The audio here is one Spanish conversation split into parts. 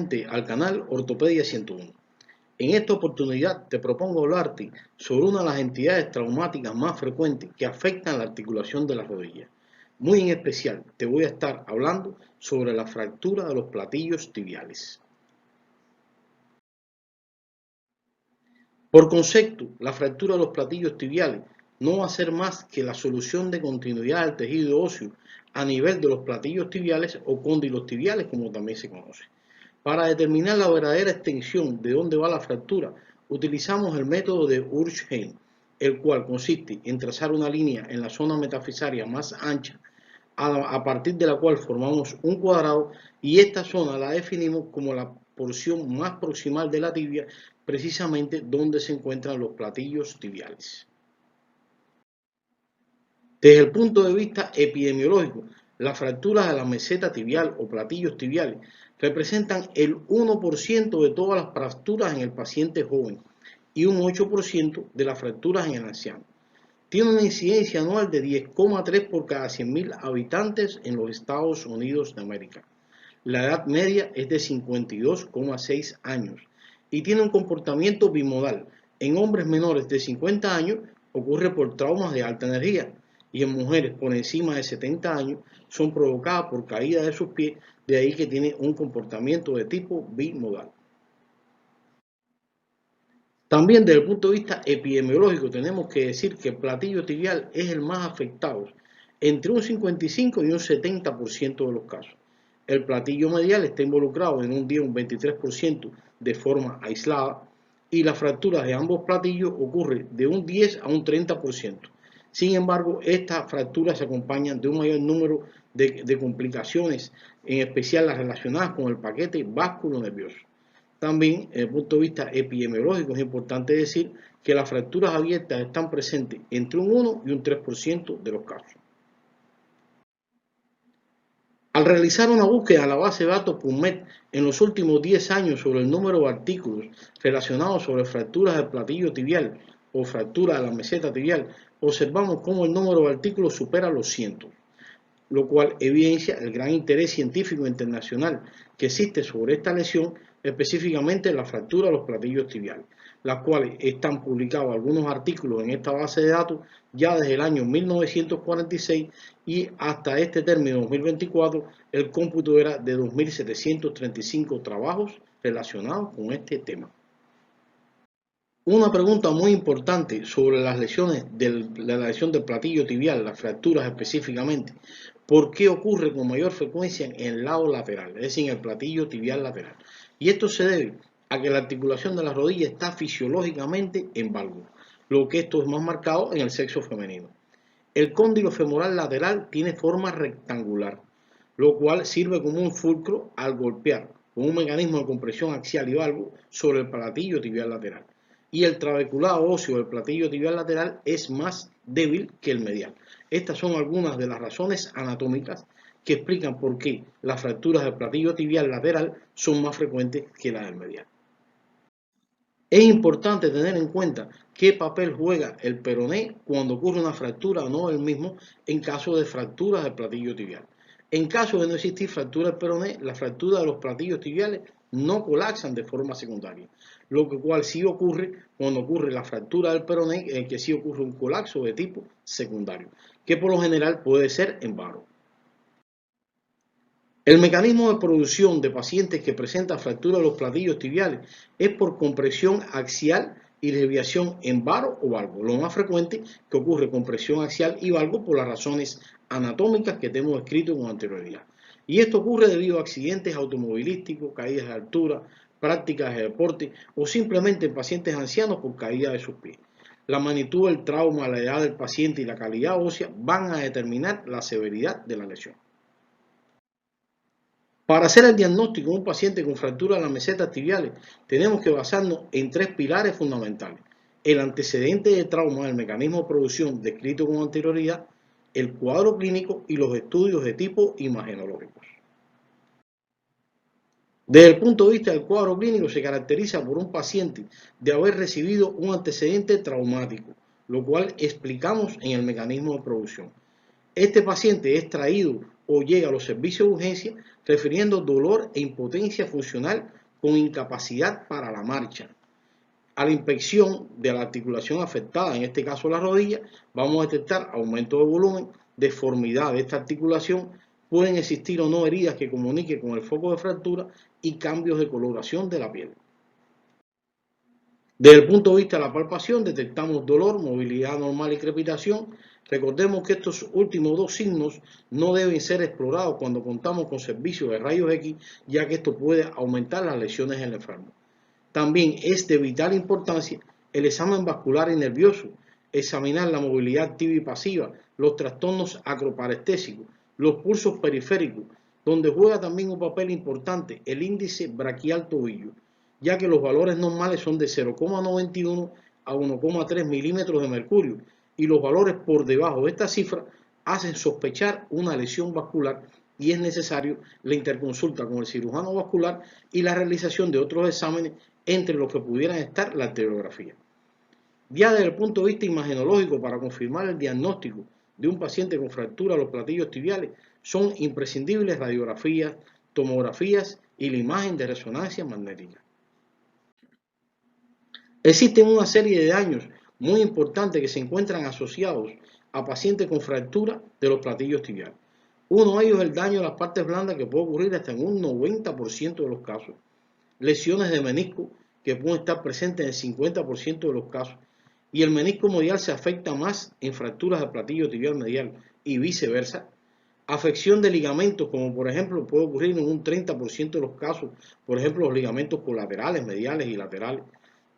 nuevamente al canal Ortopedia 101. En esta oportunidad te propongo hablarte sobre una de las entidades traumáticas más frecuentes que afectan la articulación de la rodilla. Muy en especial te voy a estar hablando sobre la fractura de los platillos tibiales. Por concepto, la fractura de los platillos tibiales no va a ser más que la solución de continuidad del tejido óseo a nivel de los platillos tibiales o cóndilos tibiales, como también se conoce. Para determinar la verdadera extensión de dónde va la fractura, utilizamos el método de Urch-Hein, el cual consiste en trazar una línea en la zona metafisaria más ancha, a partir de la cual formamos un cuadrado, y esta zona la definimos como la porción más proximal de la tibia, precisamente donde se encuentran los platillos tibiales. Desde el punto de vista epidemiológico, las fracturas de la meseta tibial o platillos tibiales representan el 1% de todas las fracturas en el paciente joven y un 8% de las fracturas en el anciano. Tiene una incidencia anual de 10,3 por cada 100.000 habitantes en los Estados Unidos de América. La edad media es de 52,6 años y tiene un comportamiento bimodal. En hombres menores de 50 años ocurre por traumas de alta energía, y en mujeres por encima de 70 años son provocadas por caída de sus pies, de ahí que tiene un comportamiento de tipo bimodal. También desde el punto de vista epidemiológico tenemos que decir que el platillo tibial es el más afectado, entre un 55 y un 70% de los casos. El platillo medial está involucrado en un 10 o un 23% de forma aislada, y las fracturas de ambos platillos ocurren de un 10 a un 30%. Sin embargo, estas fracturas se acompañan de un mayor número de complicaciones, en especial las relacionadas con el paquete vasculonervioso. También, desde el punto de vista epidemiológico, es importante decir que las fracturas abiertas están presentes entre un 1 y un 3% de los casos. Al realizar una búsqueda en la base de datos PubMed en los últimos 10 años sobre el número de artículos relacionados sobre fracturas del platillo tibial o fractura de la meseta tibial, observamos cómo el número de artículos supera los cientos, lo cual evidencia el gran interés científico internacional que existe sobre esta lesión, específicamente la fractura de los platillos tibiales, las cuales están publicados algunos artículos en esta base de datos ya desde el año 1946, y hasta este término 2024 el cómputo era de 2.735 trabajos relacionados con este tema. Una pregunta muy importante sobre las lesiones de la lesión del platillo tibial, las fracturas específicamente: ¿por qué ocurre con mayor frecuencia en el lado lateral, es decir, en el platillo tibial lateral? Y esto se debe a que la articulación de la rodilla está fisiológicamente en valgo, lo que esto es más marcado en el sexo femenino. El cóndilo femoral lateral tiene forma rectangular, lo cual sirve como un fulcro al golpear con un mecanismo de compresión axial y valgo sobre el platillo tibial lateral. Y el trabeculado óseo del platillo tibial lateral es más débil que el medial. Estas son algunas de las razones anatómicas que explican por qué las fracturas del platillo tibial lateral son más frecuentes que las del medial. Es importante tener en cuenta qué papel juega el peroné cuando ocurre una fractura o no del mismo en caso de fracturas del platillo tibial. En caso de no existir fractura del peroné, las fracturas de los platillos tibiales no colapsan de forma secundaria, lo cual sí ocurre cuando ocurre la fractura del peroné, en que sí ocurre un colapso de tipo secundario, que por lo general puede ser en varo. El mecanismo de producción de pacientes que presentan fractura de los platillos tibiales es por compresión axial y desviación en varo o valgo. Lo más frecuente que ocurre con presión axial y valgo por las razones anatómicas que te hemos escrito con anterioridad. Y esto ocurre debido a accidentes automovilísticos, caídas de altura, prácticas de deporte o simplemente en pacientes ancianos por caída de sus pies. La magnitud del trauma, la edad del paciente y la calidad ósea van a determinar la severidad de la lesión. Para hacer el diagnóstico de un paciente con fractura de las mesetas tibiales, tenemos que basarnos en tres pilares fundamentales: el antecedente de trauma, el mecanismo de producción descrito con anterioridad, el cuadro clínico y los estudios de tipo imagenológicos. Desde el punto de vista del cuadro clínico, se caracteriza por un paciente de haber recibido un antecedente traumático, lo cual explicamos en el mecanismo de producción. Este paciente es traído o llega a los servicios de urgencia refiriendo dolor e impotencia funcional con incapacidad para la marcha. A la inspección de la articulación afectada, en este caso la rodilla, vamos a detectar aumento de volumen, deformidad de esta articulación, pueden existir o no heridas que comuniquen con el foco de fractura y cambios de coloración de la piel. Desde el punto de vista de la palpación, detectamos dolor, movilidad normal y crepitación. Recordemos que estos últimos dos signos no deben ser explorados cuando contamos con servicios de rayos X, ya que esto puede aumentar las lesiones en el enfermo. También es de vital importancia el examen vascular y nervioso, examinar la movilidad activa y pasiva, los trastornos acroparestésicos, los pulsos periféricos, donde juega también un papel importante el índice braquial tobillo, ya que los valores normales son de 0,91 a 1,3 milímetros de mercurio y los valores por debajo de esta cifra hacen sospechar una lesión vascular y es necesario la interconsulta con el cirujano vascular y la realización de otros exámenes entre los que pudieran estar la arteriografía. Ya desde el punto de vista imagenológico, para confirmar el diagnóstico de un paciente con fractura de los platillos tibiales, son imprescindibles radiografías, tomografías y la imagen de resonancia magnética. Existen una serie de daños muy importantes que se encuentran asociados a pacientes con fractura de los platillos tibiales. Uno de ellos es el daño de las partes blandas, que puede ocurrir hasta en un 90% de los casos. Lesiones de menisco, que pueden estar presentes en el 50% de los casos. Y el menisco medial se afecta más en fracturas del platillo tibial medial y viceversa. Afección de ligamentos, como por ejemplo puede ocurrir en un 30% de los casos, por ejemplo los ligamentos colaterales, mediales y laterales.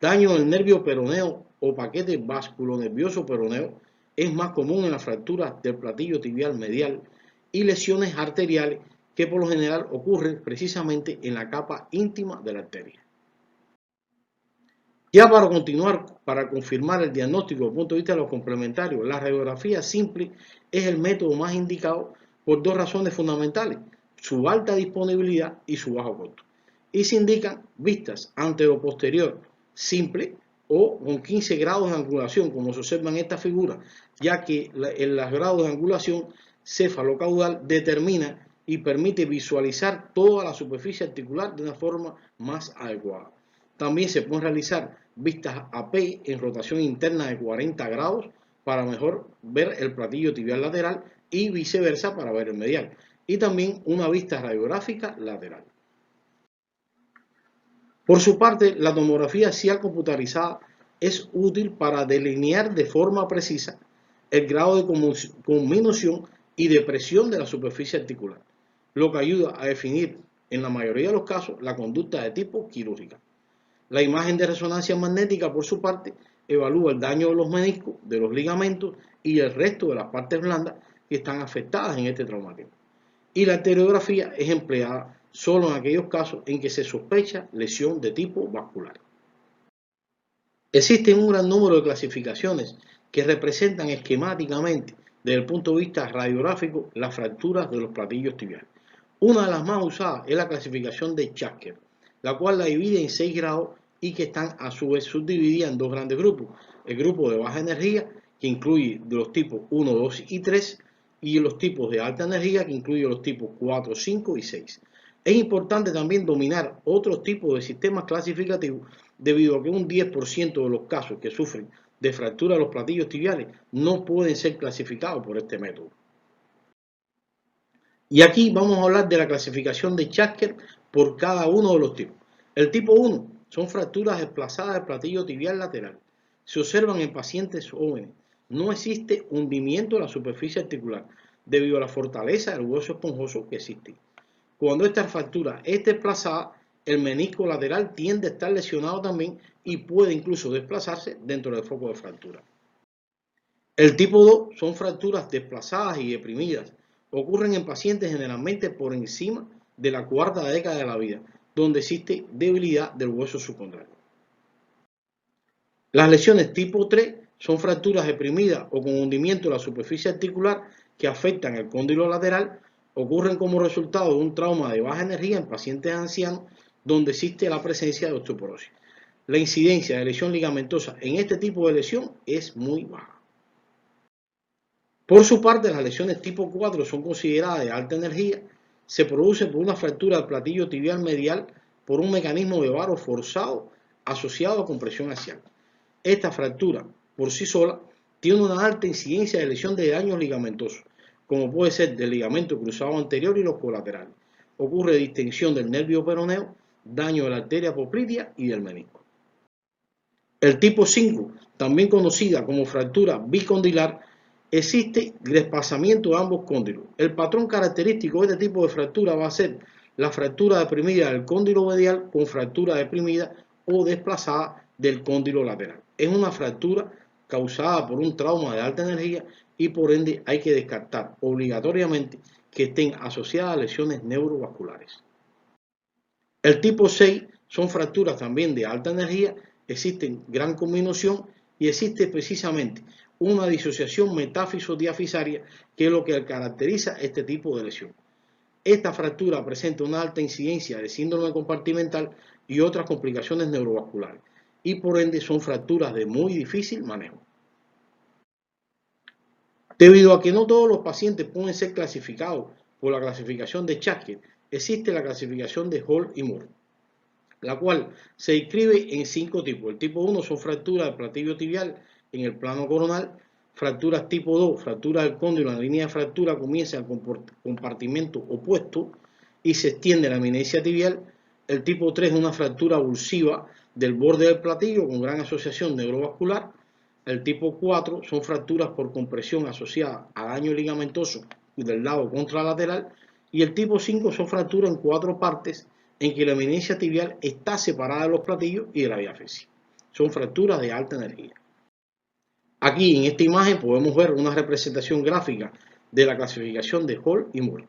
Daño del nervio peroneo o paquete vasculonervioso peroneo es más común en las fracturas del platillo tibial medial, y lesiones arteriales que por lo general ocurren precisamente en la capa íntima de la arteria. Ya para continuar, para confirmar el diagnóstico desde el punto de vista de los complementarios, la radiografía simple es el método más indicado por dos razones fundamentales: su alta disponibilidad y su bajo costo. Y se indican vistas antero-posterior simple o con 15 grados de angulación, como se observa en esta figura, ya que en los grados de angulación céfalo-caudal determina y permite visualizar toda la superficie articular de una forma más adecuada. También se pueden realizar vistas AP en rotación interna de 40 grados para mejor ver el platillo tibial lateral y viceversa para ver el medial. Y también una vista radiográfica lateral. Por su parte, la tomografía axial computarizada es útil para delinear de forma precisa el grado de conminución y de presión de la superficie articular, lo que ayuda a definir en la mayoría de los casos la conducta de tipo quirúrgica. La imagen de resonancia magnética, por su parte, evalúa el daño de los meniscos, de los ligamentos y el resto de las partes blandas que están afectadas en este traumatismo. Y la arteriografía es empleada solo en aquellos casos en que se sospecha lesión de tipo vascular. Existen un gran número de clasificaciones que representan esquemáticamente, desde el punto de vista radiográfico, las fracturas de los platillos tibiales. Una de las más usadas es la clasificación de Schacker, la cual la divide en 6 grados y que están a su vez subdivididas en dos grandes grupos: el grupo de baja energía, que incluye los tipos 1, 2 y 3, y los tipos de alta energía, que incluye los tipos 4, 5 y 6. Es importante también dominar otros tipos de sistemas clasificativos, debido a que un 10% de los casos que sufren de fractura de los platillos tibiales no pueden ser clasificados por este método. Y aquí vamos a hablar de la clasificación de Schacker por cada uno de los tipos. El tipo 1 son fracturas desplazadas del platillo tibial lateral. Se observan en pacientes jóvenes. No existe hundimiento de la superficie articular debido a la fortaleza del hueso esponjoso que existe. Cuando esta fractura es desplazada, el menisco lateral tiende a estar lesionado también y puede incluso desplazarse dentro del foco de fractura. El tipo 2 son fracturas desplazadas y deprimidas. Ocurren en pacientes generalmente por encima de la cuarta década de la vida, donde existe debilidad del hueso subcondral. Las lesiones tipo 3 son fracturas deprimidas o con hundimiento de la superficie articular que afectan el cóndilo lateral. Ocurren como resultado de un trauma de baja energía en pacientes ancianos donde existe la presencia de osteoporosis. La incidencia de lesión ligamentosa en este tipo de lesión es muy baja. Por su parte, las lesiones tipo 4 son consideradas de alta energía. Se produce por una fractura del platillo tibial medial por un mecanismo de varo forzado asociado a compresión axial. Esta fractura, por sí sola, tiene una alta incidencia de lesión de daños ligamentosos, como puede ser del ligamento cruzado anterior y los colaterales. Ocurre distensión del nervio peroneo, daño de la arteria poplitea y del menisco. El tipo 5, también conocida como fractura bicondilar, existe desplazamiento de ambos cóndilos. El patrón característico de este tipo de fractura va a ser la fractura deprimida del cóndilo medial con fractura deprimida o desplazada del cóndilo lateral. Es una fractura causada por un trauma de alta energía y por ende hay que descartar obligatoriamente que estén asociadas a lesiones neurovasculares. El tipo 6 son fracturas también de alta energía, existen gran combinación y existe precisamente una disociación metáfiso-diafisaria, que es lo que caracteriza este tipo de lesión. Esta fractura presenta una alta incidencia de síndrome compartimental y otras complicaciones neurovasculares, y por ende son fracturas de muy difícil manejo. Debido a que no todos los pacientes pueden ser clasificados por la clasificación de Schacker, existe la clasificación de Hall y Moore, la cual se describe en 5 tipos. El tipo 1 son fracturas del platillo tibial en el plano coronal, fracturas tipo 2, fractura del cóndilo, la línea de fractura comienza en el compartimento opuesto y se extiende la eminencia tibial. El tipo 3 es una fractura avulsiva del borde del platillo con gran asociación neurovascular. El tipo 4 son fracturas por compresión asociada a daño ligamentoso del lado contralateral. Y el tipo 5 son fracturas en 4 partes en que la eminencia tibial está separada de los platillos y de la diáfisis. Son fracturas de alta energía. Aquí en esta imagen podemos ver una representación gráfica de la clasificación de Hall y Moore.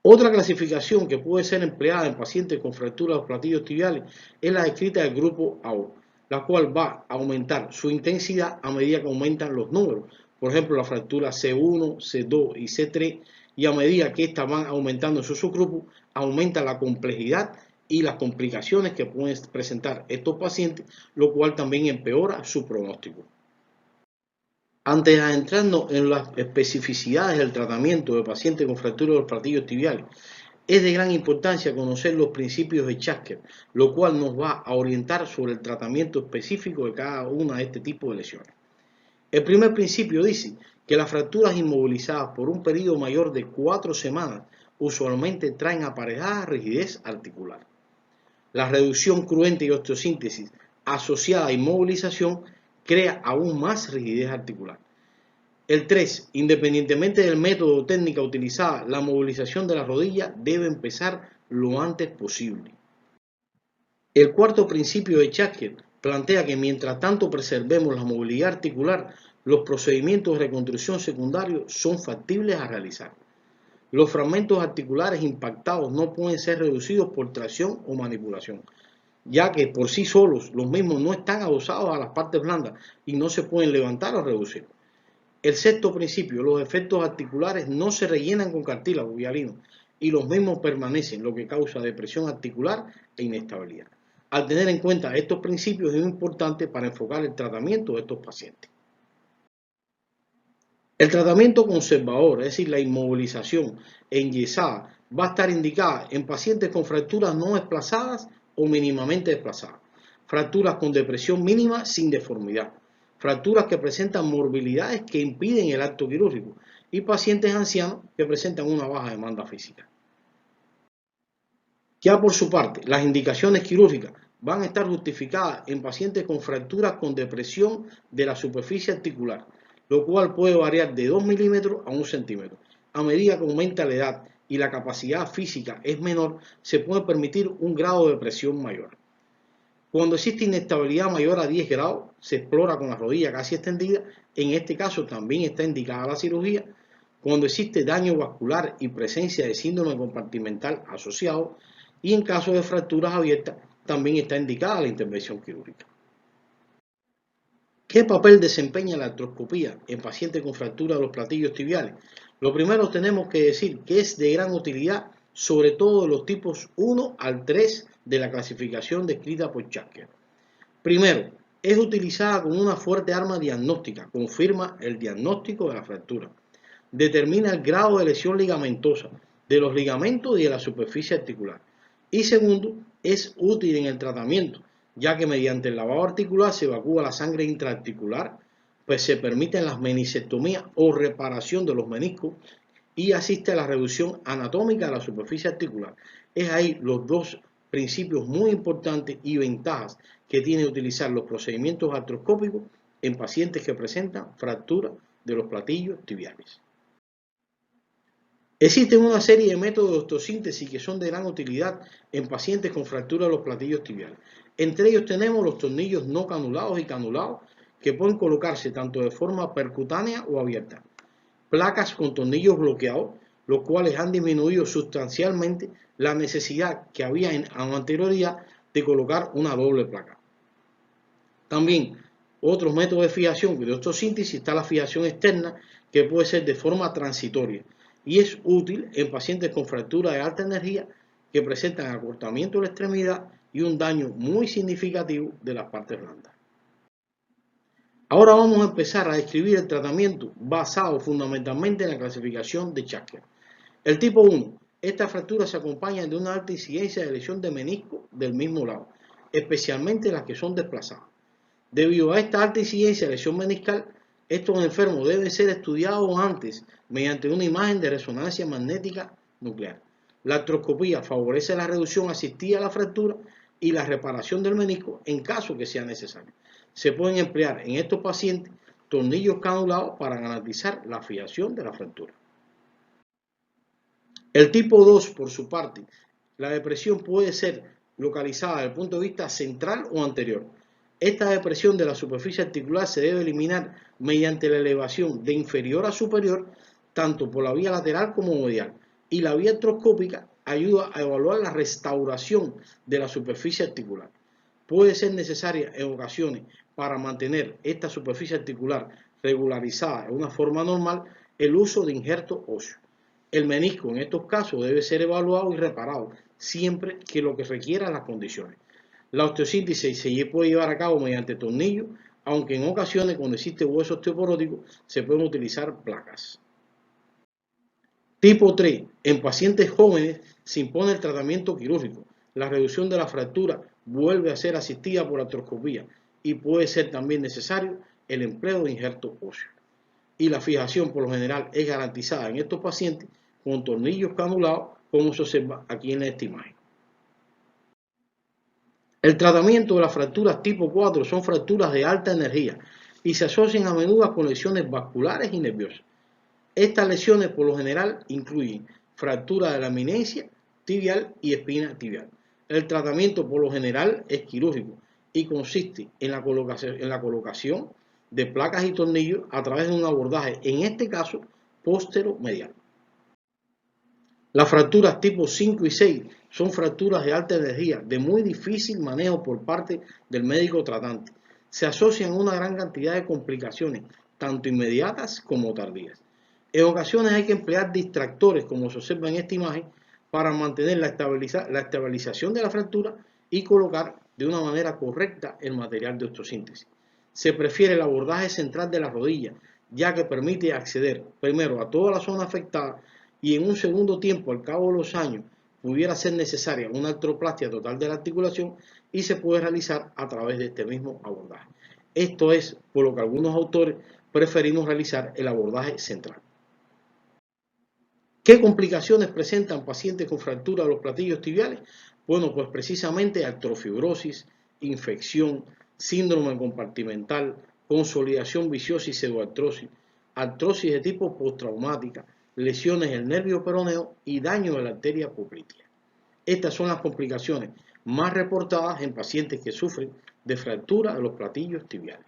Otra clasificación que puede ser empleada en pacientes con fractura de los platillos tibiales es la descrita del grupo AO, la cual va a aumentar su intensidad a medida que aumentan los números. Por ejemplo, la fractura C1, C2 y C3, y a medida que estas van aumentando en su subgrupo, aumenta la complejidad y las complicaciones que pueden presentar estos pacientes, lo cual también empeora su pronóstico. Antes de adentrarnos en las especificidades del tratamiento de pacientes con fractura de los platillos tibiales, es de gran importancia conocer los principios de Schacker, lo cual nos va a orientar sobre el tratamiento específico de cada una de este tipo de lesiones. El primer principio dice que las fracturas inmovilizadas por un periodo mayor de 4 semanas usualmente traen aparejada rigidez articular. La reducción cruenta y osteosíntesis asociada a inmovilización crea aún más rigidez articular. El 3. Independientemente del método o técnica utilizada, la movilización de la rodilla debe empezar lo antes posible. El cuarto principio de Schacker plantea que mientras tanto preservemos la movilidad articular, los procedimientos de reconstrucción secundarios son factibles a realizar. Los fragmentos articulares impactados no pueden ser reducidos por tracción o manipulación, ya que por sí solos los mismos no están adosados a las partes blandas y no se pueden levantar o reducir. El sexto principio, los efectos articulares no se rellenan con cartílago hialino y los mismos permanecen, lo que causa depresión articular e inestabilidad. Al tener en cuenta estos principios es importante para enfocar el tratamiento de estos pacientes. El tratamiento conservador, es decir, la inmovilización enyesada, va a estar indicada en pacientes con fracturas no desplazadas o mínimamente desplazadas, fracturas con depresión mínima sin deformidad, fracturas que presentan morbilidades que impiden el acto quirúrgico y pacientes ancianos que presentan una baja demanda física. Ya por su parte, las indicaciones quirúrgicas van a estar justificadas en pacientes con fracturas con depresión de la superficie articular, lo cual puede variar de 2 milímetros a 1 centímetro. A medida que aumenta la edad y la capacidad física es menor, se puede permitir un grado de presión mayor. Cuando existe inestabilidad mayor a 10 grados, se explora con la rodilla casi extendida. En este caso también está indicada la cirugía. Cuando existe daño vascular y presencia de síndrome compartimental asociado, y en caso de fracturas abiertas, también está indicada la intervención quirúrgica. ¿Qué papel desempeña la artroscopía en pacientes con fractura de los platillos tibiales? Lo primero tenemos que decir que es de gran utilidad, sobre todo de los tipos 1 al 3 de la clasificación descrita por Schacker. Primero, Es utilizada como una fuerte arma diagnóstica, confirma el diagnóstico de la fractura. Determina el grado de lesión ligamentosa de los ligamentos y de la superficie articular. Y segundo, es útil en el tratamiento, ya que mediante el lavado articular se evacúa la sangre intraarticular, pues se permiten las meniscectomías o reparación de los meniscos y asiste a la reducción anatómica de la superficie articular. Es ahí los dos principios muy importantes y ventajas que tiene utilizar los procedimientos artroscópicos en pacientes que presentan fractura de los platillos tibiales. Existen una serie de métodos de osteosíntesis que son de gran utilidad en pacientes con fractura de los platillos tibiales. Entre ellos tenemos los tornillos no canulados y canulados, que pueden colocarse tanto de forma percutánea o abierta. Placas con tornillos bloqueados, los cuales han disminuido sustancialmente la necesidad que había en anterioridad de colocar una doble placa. También otros métodos de fijación de osteosíntesis está la fijación externa, que puede ser de forma transitoria y es útil en pacientes con fractura de alta energía que presentan acortamiento de la extremidad y un daño muy significativo de las partes blandas. Ahora vamos a empezar a describir el tratamiento basado fundamentalmente en la clasificación de Chasker. El tipo 1. Esta fractura se acompaña de una alta incidencia de lesión de menisco del mismo lado, especialmente las que son desplazadas. Debido a esta alta incidencia de lesión meniscal, estos enfermos deben ser estudiados antes mediante una imagen de resonancia magnética nuclear. La artroscopía favorece la reducción asistida a la fractura y la reparación del menisco en caso que sea necesario. Se pueden emplear en estos pacientes tornillos canulados para garantizar la fijación de la fractura. El tipo 2, por su parte, la depresión puede ser localizada desde el punto de vista central o anterior. Esta depresión de la superficie articular se debe eliminar mediante la elevación de inferior a superior, tanto por la vía lateral como medial, y la vía artroscópica ayuda a evaluar la restauración de la superficie articular. Puede ser necesaria en ocasiones para mantener esta superficie articular regularizada en una forma normal el uso de injertos óseos. El menisco en estos casos debe ser evaluado y reparado siempre que lo que requieran las condiciones. La osteosíntesis se puede llevar a cabo mediante tornillos, aunque en ocasiones cuando existe hueso osteoporótico se pueden utilizar placas. Tipo 3. En pacientes jóvenes se impone el tratamiento quirúrgico. La reducción de la fractura vuelve a ser asistida por artroscopía y puede ser también necesario el empleo de injertos óseos. Y la fijación por lo general es garantizada en estos pacientes con tornillos canulados, como se observa aquí en esta imagen. El tratamiento de las fracturas tipo 4 son fracturas de alta energía y se asocian a menudo con lesiones vasculares y nerviosas. Estas lesiones por lo general incluyen fractura de la eminencia tibial y espina tibial. El tratamiento por lo general es quirúrgico y consiste en la colocación de placas y tornillos a través de un abordaje, en este caso, póstero-medial. Las fracturas tipo 5 y 6 son fracturas de alta energía, de muy difícil manejo por parte del médico tratante. Se asocian a una gran cantidad de complicaciones, tanto inmediatas como tardías. En ocasiones hay que emplear distractores, como se observa en esta imagen, para mantener la estabilización de la fractura y colocar de una manera correcta el material de osteosíntesis. Se prefiere el abordaje central de la rodilla, ya que permite acceder primero a toda la zona afectada y en un segundo tiempo, al cabo de los años, pudiera ser necesaria una artroplastia total de la articulación y se puede realizar a través de este mismo abordaje. Esto es por lo que algunos autores preferimos realizar el abordaje central. ¿Qué complicaciones presentan pacientes con fractura de los platillos tibiales? Bueno, pues precisamente artrofibrosis, infección, síndrome compartimental, consolidación viciosa y pseudoartrosis, artrosis de tipo postraumática, lesiones del nervio peroneo y daño de la arteria poplitea. Estas son las complicaciones más reportadas en pacientes que sufren de fractura de los platillos tibiales.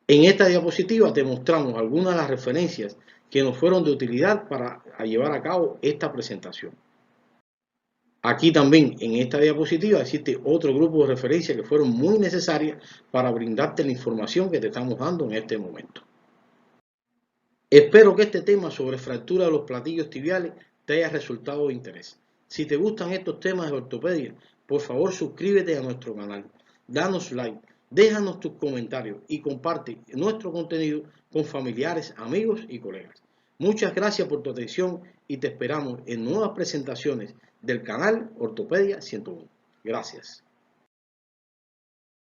En esta diapositiva te mostramos algunas de las referencias que nos fueron de utilidad para llevar a cabo esta presentación. Aquí también en esta diapositiva existe otro grupo de referencias que fueron muy necesarias para brindarte la información que te estamos dando en este momento. Espero que este tema sobre fractura de los platillos tibiales te haya resultado de interés. Si te gustan estos temas de ortopedia, por favor suscríbete a nuestro canal, danos like, Déjanos tus comentarios y comparte nuestro contenido con familiares, amigos y colegas. Muchas gracias por tu atención y te esperamos en nuevas presentaciones del canal Ortopedia 101. Gracias.